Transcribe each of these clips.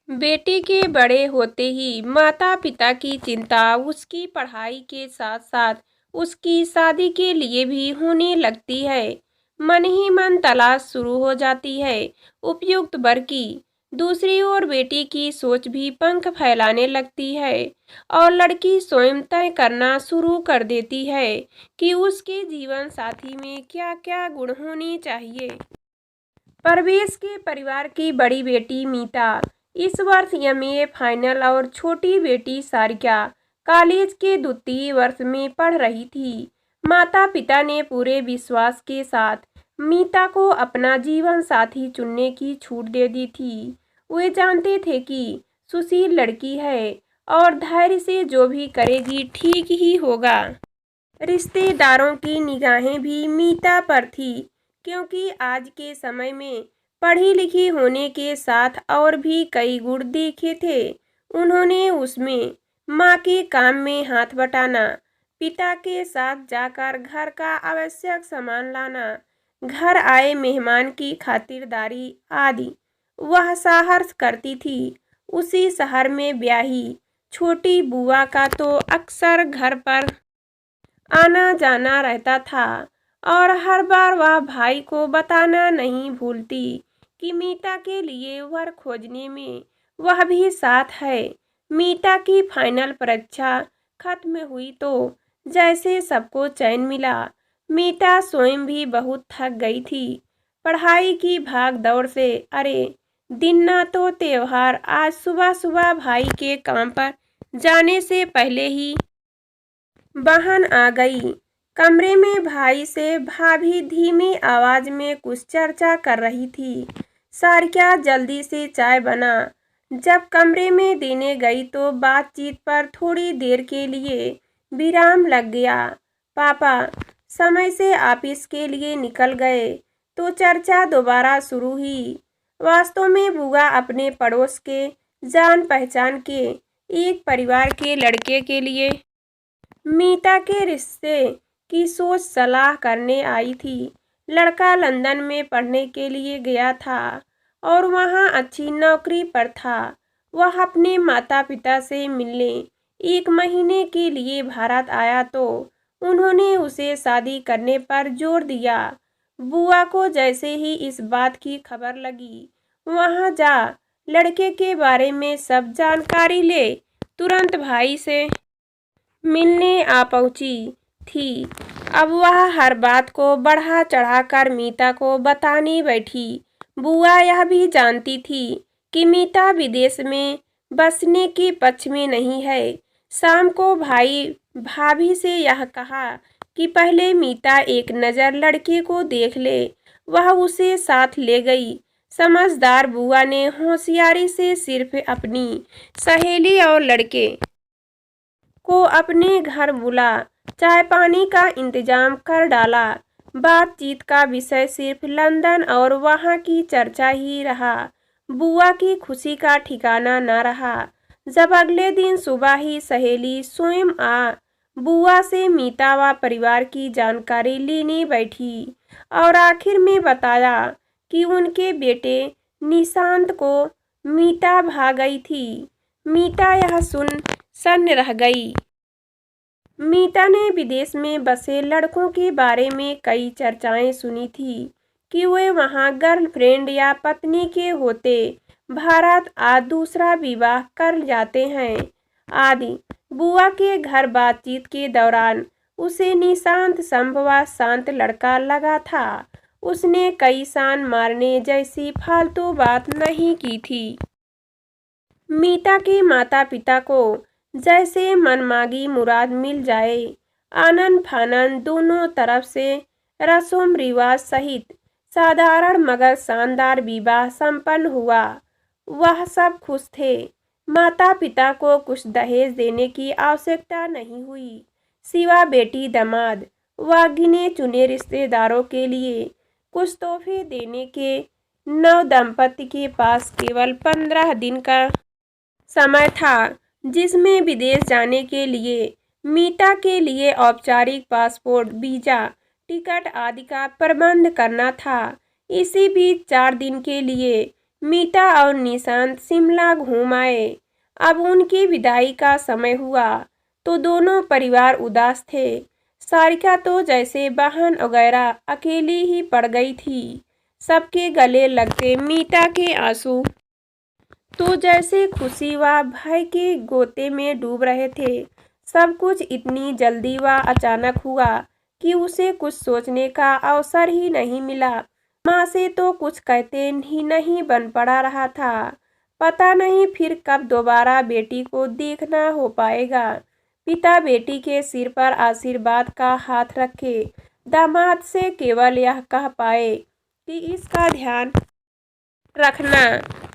बेटी के बड़े होते ही माता पिता की चिंता उसकी पढ़ाई के साथ साथ उसकी शादी के लिए भी होने लगती है। मन ही मन तलाश शुरू हो जाती है उपयुक्त वर की। दूसरी ओर बेटी की सोच भी पंख फैलाने लगती है और लड़की स्वयं तय करना शुरू कर देती है कि उसके जीवन साथी में क्या क्या गुण होने चाहिए। परवेश के परिवार की बड़ी बेटी मीता इस वर्ष एमए फाइनल और छोटी बेटी सारिका कॉलेज के द्वितीय वर्ष में पढ़ रही थी। माता पिता ने पूरे विश्वास के साथ मीता को अपना जीवन साथी चुनने की छूट दे दी थी। वे जानते थे कि सुशील लड़की है और धैर्य से जो भी करेगी ठीक ही होगा। रिश्तेदारों की निगाहें भी मीता पर थी, क्योंकि आज के समय में पढ़ी लिखी होने के साथ और भी कई गुण देखे थे। उन्होंने उसमें माँ के काम में हाथ बटाना, पिता के साथ जाकर घर का आवश्यक सामान लाना, घर आए मेहमान की खातिरदारी आदि वह साहस करती थी। उसी शहर में ब्याही छोटी बुआ का तो अक्सर घर पर आना जाना रहता था और हर बार वह भाई को बताना नहीं भूलती कि मीता के लिए वर खोजने में वह भी साथ है। मीता की फाइनल परीक्षा खत्म हुई तो जैसे सबको चैन मिला। मीता स्वयं भी बहुत थक गई थी पढ़ाई की भाग दौड़ से। अरे दिन ना तो त्योहार, आज सुबह सुबह भाई के काम पर जाने से पहले ही बहन आ गई। कमरे में भाई से भाभी धीमी आवाज में कुछ चर्चा कर रही थी। सारिका जल्दी से चाय बना। जब कमरे में देने गई तो बातचीत पर थोड़ी देर के लिए विराम लग गया। पापा समय से ऑफिस के लिए निकल गए तो चर्चा दोबारा शुरू हुई। वास्तव में बुआ अपने पड़ोस के जान पहचान के एक परिवार के लड़के के लिए मीता के रिश्ते की सोच सलाह करने आई थी। लड़का लंदन में पढ़ने के लिए गया था और वहाँ अच्छी नौकरी पर था। वह अपने माता पिता से मिलने 1 महीने के लिए भारत आया तो उन्होंने उसे शादी करने पर जोर दिया। बुआ को जैसे ही इस बात की खबर लगी, वहाँ जा लड़के के बारे में सब जानकारी ले तुरंत भाई से मिलने आ पहुंची थी। अब वह हर बात को बढ़ा चढ़ाकर मीता को बताने बैठी। बुआ यह भी जानती थी कि मीता विदेश में बसने के पक्ष में नहीं है। शाम को भाई भाभी से यह कहा कि पहले मीता एक नज़र लड़के को देख ले। वह उसे साथ ले गई। समझदार बुआ ने होशियारी से सिर्फ अपनी सहेली और लड़के को अपने घर बुला चाय पानी का इंतजाम कर डाला। बातचीत का विषय सिर्फ लंदन और वहाँ की चर्चा ही रहा। बुआ की खुशी का ठिकाना न रहा जब अगले दिन सुबह ही सहेली स्वयं आ बुआ से मीता व परिवार की जानकारी लेने बैठी और आखिर में बताया कि उनके बेटे निशांत को मीता भाग गई थी। मीता यह सुन सन्न रह गई। मीता ने विदेश में बसे लड़कों के बारे में कई चर्चाएं सुनी थी कि वे वहां गर्लफ्रेंड या पत्नी के होते भारत आ दूसरा विवाह कर जाते हैं आदि। बुआ के घर बातचीत के दौरान उसे निशांत संभवा शांत लड़का लगा था। उसने कई सान मारने जैसी फालतू बात नहीं की थी। मीता के माता पिता को जैसे मनमागी मुराद मिल जाए। आनन फानन दोनों तरफ से रस्म रिवाज सहित साधारण मगर शानदार विवाह संपन्न हुआ। वह सब खुश थे। माता पिता को कुछ दहेज देने की आवश्यकता नहीं हुई, सिवा बेटी दामाद व गिने चुने रिश्तेदारों के लिए कुछ तोहफे देने के। नव दंपति के पास केवल 15 दिन का समय था, जिसमें विदेश जाने के लिए मीता के लिए औपचारिक पासपोर्ट, वीजा, टिकट आदि का प्रबंध करना था। इसी बीच 4 दिन के लिए मीता और निशांत शिमला घूम आए। अब उनकी विदाई का समय हुआ तो दोनों परिवार उदास थे। सारिका तो जैसे बहन वगैरह अकेली ही पड़ गई थी। सबके गले लगते मीता के आंसू तो जैसे खुशी व भय के गोते में डूब रहे थे। सब कुछ इतनी जल्दी व अचानक हुआ कि उसे कुछ सोचने का अवसर ही नहीं मिला। माँ से तो कुछ कहते ही नहीं बन पड़ा रहा था। पता नहीं फिर कब दोबारा बेटी को देखना हो पाएगा। पिता बेटी के सिर पर आशीर्वाद का हाथ रखे दामाद से केवल यह कह पाए कि इसका ध्यान रखना।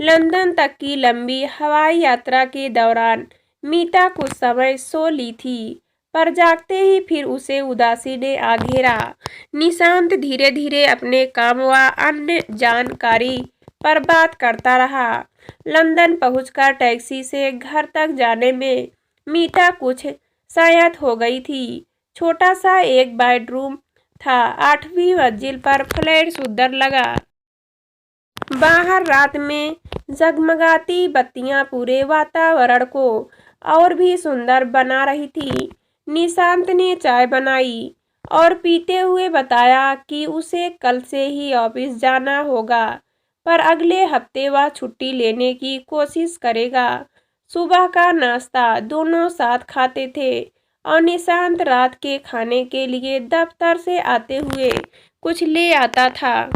लंदन तक की लंबी हवाई यात्रा के दौरान मीता कुछ समय सो ली थी, पर जागते ही फिर उसे उदासी ने आ घेरा। निशांत धीरे धीरे अपने काम व अन्य जानकारी पर बात करता रहा। लंदन पहुंचकर टैक्सी से घर तक जाने में मीता कुछ शायद हो गई थी। छोटा सा एक बेडरूम था। 8वीं मंजिल पर फ्लैट सुंदर लगा। बाहर रात में जगमगाती बत्तियां पूरे वातावरण को और भी सुंदर बना रही थी। निशांत ने चाय बनाई और पीते हुए बताया कि उसे कल से ही ऑफिस जाना होगा, पर अगले हफ्ते वह छुट्टी लेने की कोशिश करेगा। सुबह का नाश्ता दोनों साथ खाते थे और निशांत रात के खाने के लिए दफ्तर से आते हुए कुछ ले आता था।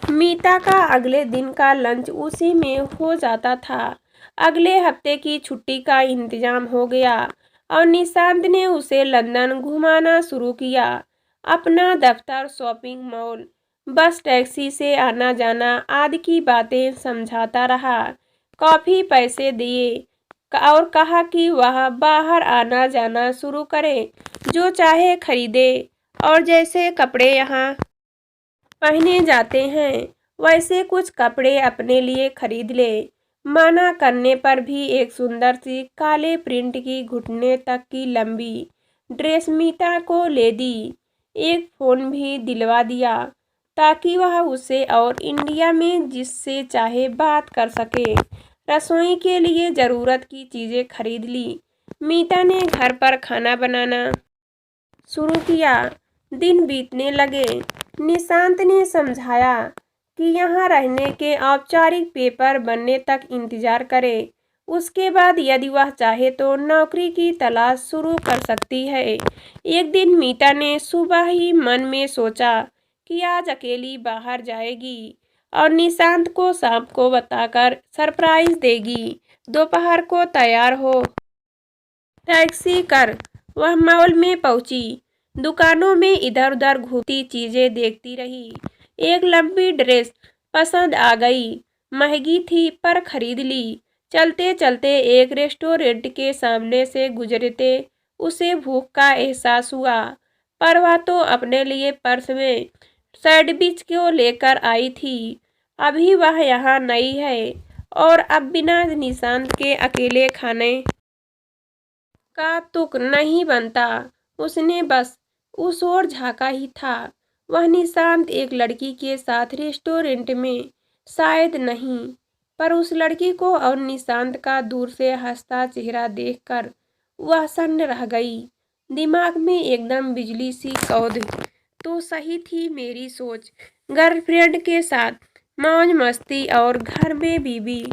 मीता का अगले दिन का लंच उसी में हो जाता था। अगले हफ्ते की छुट्टी का इंतजाम हो गया और निशांत ने उसे लंदन घुमाना शुरू किया। अपना दफ्तर, शॉपिंग मॉल, बस, टैक्सी से आना जाना आदि की बातें समझाता रहा। काफी पैसे दिए और कहा कि वह बाहर आना जाना शुरू करे, जो चाहे खरीदे और जैसे कपड़े यहाँ पहने जाते हैं वैसे कुछ कपड़े अपने लिए खरीद ले। मना करने पर भी एक सुंदर सी काले प्रिंट की घुटने तक की लंबी ड्रेस मीता को ले दी। एक फोन भी दिलवा दिया ताकि वह उसे और इंडिया में जिससे चाहे बात कर सके। रसोई के लिए जरूरत की चीजें खरीद ली। मीता ने घर पर खाना बनाना शुरू किया। दिन बीतने लगे। निशांत ने समझाया कि यहाँ रहने के औपचारिक पेपर बनने तक इंतजार करे। उसके बाद यदि वह चाहे तो नौकरी की तलाश शुरू कर सकती है। एक दिन मीता ने सुबह ही मन में सोचा कि आज अकेली बाहर जाएगी और निशांत को शाम को बताकर सरप्राइज देगी। दोपहर को तैयार हो टैक्सी कर वह मॉल में पहुंची। दुकानों में इधर उधर घूमती चीजें देखती रही। एक लंबी ड्रेस पसंद आ गई। महंगी थी पर खरीद ली। चलते चलते एक रेस्टोरेंट के सामने से गुजरते उसे भूख का एहसास हुआ, पर वह तो अपने लिए पर्स में सैंडविच को लेकर आई थी। अभी वह यहाँ नई है और अब बिना निशांत के अकेले खाने का तुक नहीं बनता। उसने बस उस ओर झाँका ही था। वह निशांत एक लड़की के साथ रेस्टोरेंट में, शायद नहीं, पर उस लड़की को और निशांत का दूर से हंसता चेहरा देखकर वह सन्न रह गई। दिमाग में एकदम बिजली सी कौंध। तो सही थी मेरी सोच। गर्लफ्रेंड के साथ मौज मस्ती और घर में बीबी।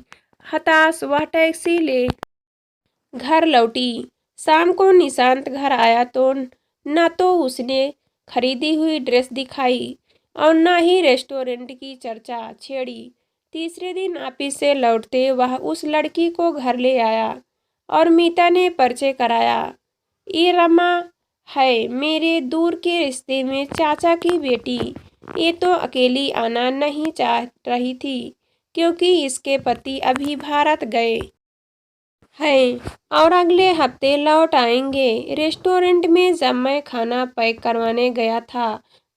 हताश वह टैक्सी ले घर लौटी। शाम को निशांत घर आया तो न तो उसने खरीदी हुई ड्रेस दिखाई और न ही रेस्टोरेंट की चर्चा छेड़ी। तीसरे दिन ऑफिस से लौटते वह उस लड़की को घर ले आया और मीता ने परिचय कराया। ये रमा है, मेरे दूर के रिश्ते में चाचा की बेटी। ये तो अकेली आना नहीं चाह रही थी क्योंकि इसके पति अभी भारत गए हैं और अगले हफ्ते लौट आएंगे। रेस्टोरेंट में जब मैं खाना पैक करवाने गया था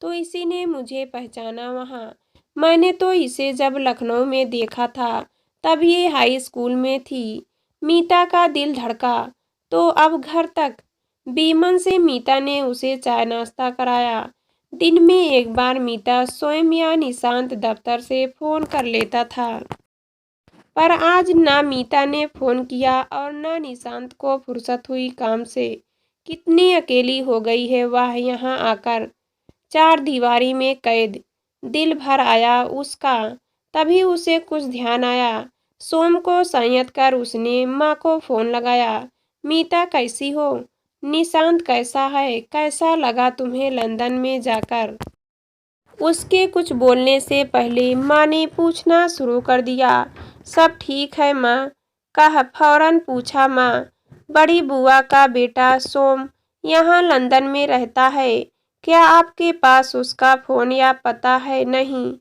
तो इसी ने मुझे पहचाना वहाँ। मैंने तो इसे जब लखनऊ में देखा था तब ये हाई स्कूल में थी। मीता का दिल धड़का। तो अब घर तक बीमन से मीता ने उसे चाय नाश्ता कराया। दिन में एक बार मीता स्वयं या निशांत दफ्तर से फोन कर लेता था, पर आज ना मीता ने फोन किया और ना निशांत को फुर्सत हुई काम से। कितनी अकेली हो गई है वह यहाँ आकर, चार दीवारी में कैद। दिल भर आया उसका। तभी उसे कुछ ध्यान आया। सोम को संयत कर उसने माँ को फोन लगाया। मीता कैसी हो? निशांत कैसा है? कैसा लगा तुम्हें लंदन में जाकर? उसके कुछ बोलने से पहले माँ ने पूछना शुरू कर दिया। सब ठीक है माँ, कहा फौरन पूछा माँ। बड़ी बुआ का बेटा सोम यहाँ लंदन में रहता है, क्या आपके पास उसका फोन या पता है? नहीं,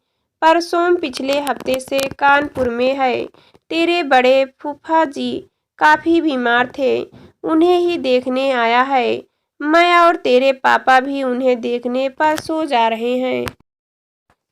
पर सोम पिछले हफ्ते से कानपुर में है। तेरे बड़े फूफा जी काफी बीमार थे, उन्हें ही देखने आया है। मैं और तेरे पापा भी उन्हें देखने परसों जा रहे हैं।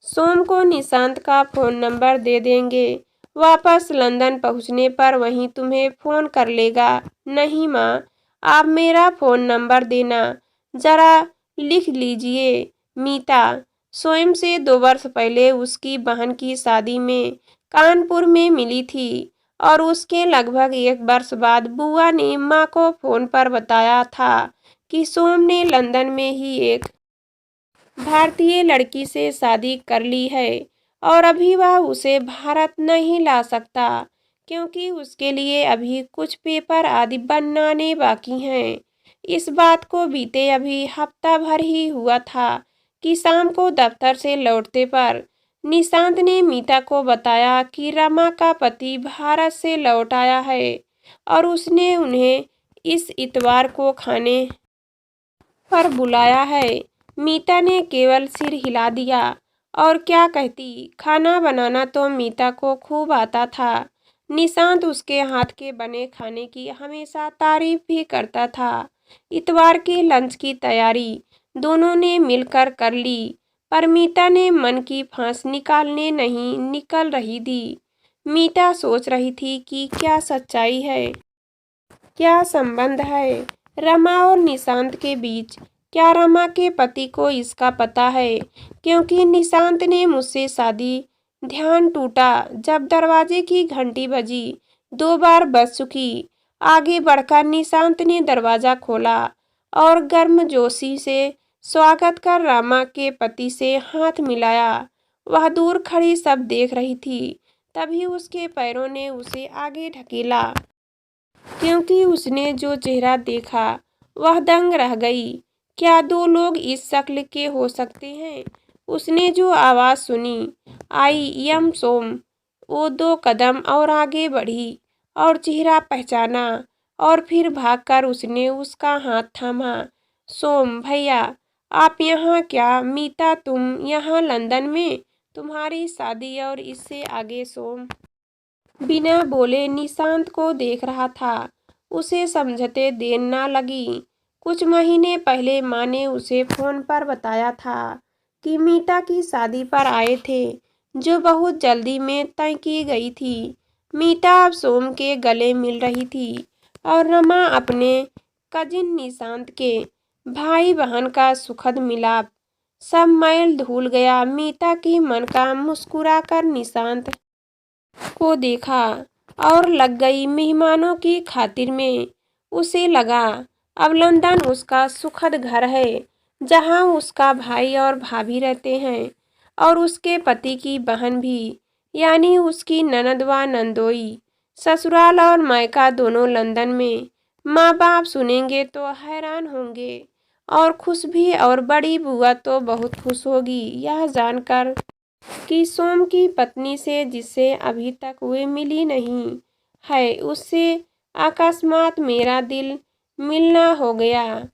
सोम को निशांत का फोन नंबर दे देंगे। वापस लंदन पहुंचने पर वहीं तुम्हें फोन कर लेगा। नहीं माँ, आप मेरा फोन नंबर देना, जरा लिख लीजिए। मीता स्वयं से 2 वर्ष पहले उसकी बहन की शादी में कानपुर में मिली थी और उसके लगभग 1 वर्ष बाद बुआ ने माँ को फोन पर बताया था कि सोम ने लंदन में ही एक भारतीय लड़की से शादी कर ली है और अभी वह उसे भारत नहीं ला सकता, क्योंकि उसके लिए अभी कुछ पेपर आदि बनाने बाकी हैं। इस बात को बीते अभी हफ्ता भर ही हुआ था कि शाम को दफ्तर से लौटते पर निशांत ने मीता को बताया कि रमा का पति भारत से लौट आया है और उसने उन्हें इस इतवार को खाने पर बुलाया है। मीता ने केवल सिर हिला दिया और क्या कहती। खाना बनाना तो मीता को खूब आता था। निशांत उसके हाथ के बने खाने की हमेशा तारीफ भी करता था। इतवार के लंच की तैयारी दोनों ने मिलकर कर ली, पर मीता ने मन की फांस निकालने नहीं निकल रही थी। मीता सोच रही थी कि क्या सच्चाई है, क्या संबंध है रमा और निशांत के बीच। क्या रमा के पति को इसका पता है? क्योंकि निशांत ने मुझसे शादी। ध्यान टूटा जब दरवाजे की घंटी बजी। 2 बार बज चुकी। आगे बढ़कर निशांत ने दरवाजा खोला और गर्मजोशी से स्वागत कर रमा के पति से हाथ मिलाया। वह दूर खड़ी सब देख रही थी। तभी उसके पैरों ने उसे आगे ढकेला, क्योंकि उसने जो चेहरा देखा वह दंग रह गई। क्या 2 लोग इस शक्ल के हो सकते हैं? उसने जो आवाज़ सुनी, आई एम सोम, वो 2 कदम और आगे बढ़ी और चेहरा पहचाना और फिर भागकर उसने उसका हाथ थामा। सोम भैया, आप यहाँ क्या? मीता तुम यहाँ लंदन में? तुम्हारी शादी? और इससे आगे सोम बिना बोले निशांत को देख रहा था। उसे समझते देर न लगी। कुछ महीने पहले माँ ने उसे फोन पर बताया था कि मीता की शादी पर आए थे, जो बहुत जल्दी में तय की गई थी। मीता अब सोम के गले मिल रही थी और रमा अपने कजिन निशांत के भाई बहन का सुखद मिलाप। सब मैल धुल गया। मीता की मन का मुस्कुराकर निशांत को देखा और लग गई मेहमानों की खातिर में। उसे लगा अब लंदन उसका सुखद घर है, जहां उसका भाई और भाभी रहते हैं और उसके पति की बहन भी, यानी उसकी ननद व नंदोई। ससुराल और मायका दोनों लंदन में। माँ बाप सुनेंगे तो हैरान होंगे और खुश भी, और बड़ी बुआ तो बहुत खुश होगी यह जानकर कि सोम की पत्नी से, जिससे अभी तक वे मिली नहीं है, उससे अकस्मात मेरा दिल मिलना हो गया।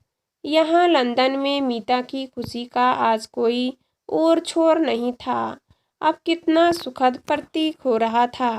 यहाँ लंदन में मीता की खुशी का आज कोई और छोर नहीं था। अब कितना सुखद प्रतीक हो रहा था।